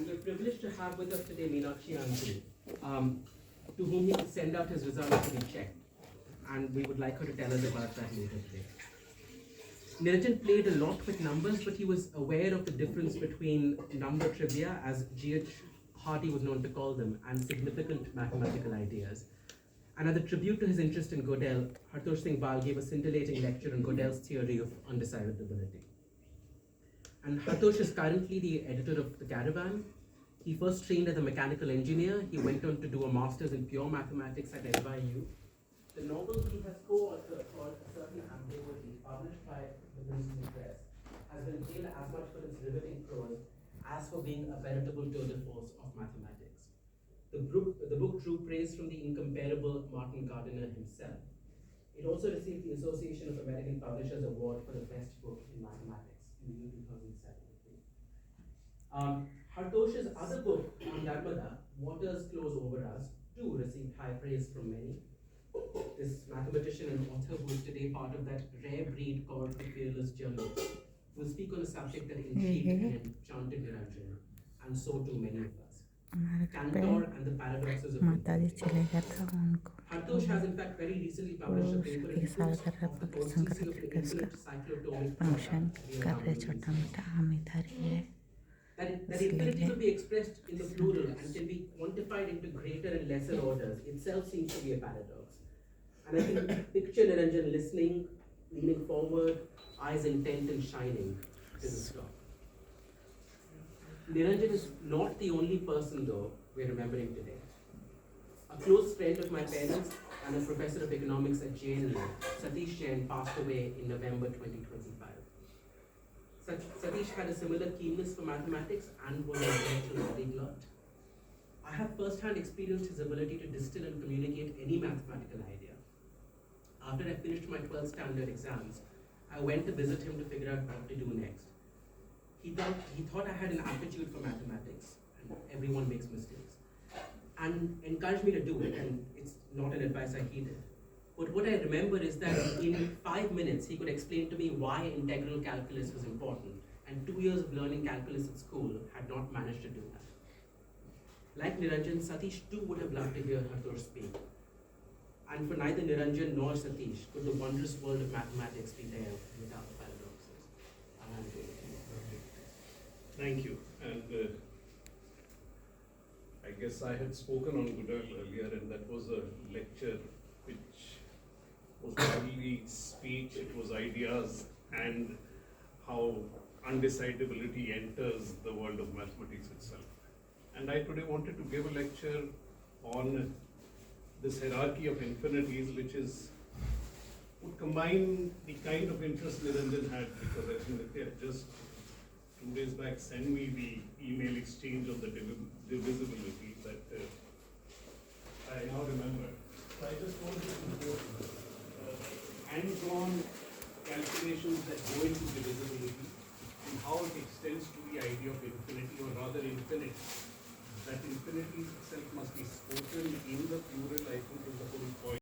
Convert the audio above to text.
And we're privileged to have with us today Meenakshi Anjali, to whom he will send out his results to be checked. And we would like her to tell us about that later today. Niranjan played a lot with numbers, but he was aware of the difference between number trivia, as G.H. Hardy was known to call them, and significant mathematical ideas. And as a tribute to his interest in Gödel, Hartosh Singh Bal gave a scintillating lecture on Gödel's theory of undecidability. And Hartosh is currently the editor of The Caravan. He first trained as a mechanical engineer. He went on to do a master's in pure mathematics at NYU. The novel he has co-authored, called A Certain Ambiguity, published by the Princeton Press, has been hailed as much for its riveting prose as for being a veritable tour de force of mathematics. The book drew praise from the incomparable Martin Gardiner himself. It also received the Association of American Publishers Award for the best book in mathematics in the year 2007. Hartosh's other book on Narmada, Waters Close Over Us, too received high praise from many. This mathematician and author, who is today part of that rare breed called the fearless journalist, will speak on a subject that intrigued and enchanted Niranjan, and so too many of us. Cantor and the paradoxes of infinity. Hartosh has in fact very recently published a paper in books of the constancy of an infinite cyclotomic that infinity could be expressed in the plural and can be quantified into greater and lesser orders itself seems to be a paradox. And I can picture Niranjan listening, leaning forward, eyes intent and shining to this talk. Niranjan is not the only person, though, we're remembering today. A close friend of my parents and a professor of economics at JNU, Satish Jain, passed away in November 2025. Satish had a similar keenness for mathematics and was a intellectual polyglot. I have first-hand experienced his ability to distill and communicate any mathematical idea. After I finished my 12th standard exams, I went to visit him to figure out what to do next. He thought I had an aptitude for mathematics, and everyone makes mistakes, and encouraged me to do it, and it's not an advice I heeded. But what I remember is that in 5 minutes, he could explain to me why integral calculus was important, and 2 years of learning calculus at school had not managed to do that. Like Niranjan, Satish too would have loved to hear Hartosh speak. And for neither Niranjan nor Satish could the wondrous world of mathematics be there without the paradoxes. Thank you. And I guess I had spoken on Gödel earlier, and that was a lecture which was widely speech, it was ideas, and how undecidability enters the world of mathematics itself. And I today wanted to give a lecture on this hierarchy of infinities, which would combine the kind of interest Niranjan had, because I think that they had just 2 days back sent me the email exchange on the divisibility that I now remember. So I just wanted to go hand-drawn calculations that go into divisibility and how it extends to the idea of infinity, or rather infinite. That infinity itself must be spoken in the plural, I think,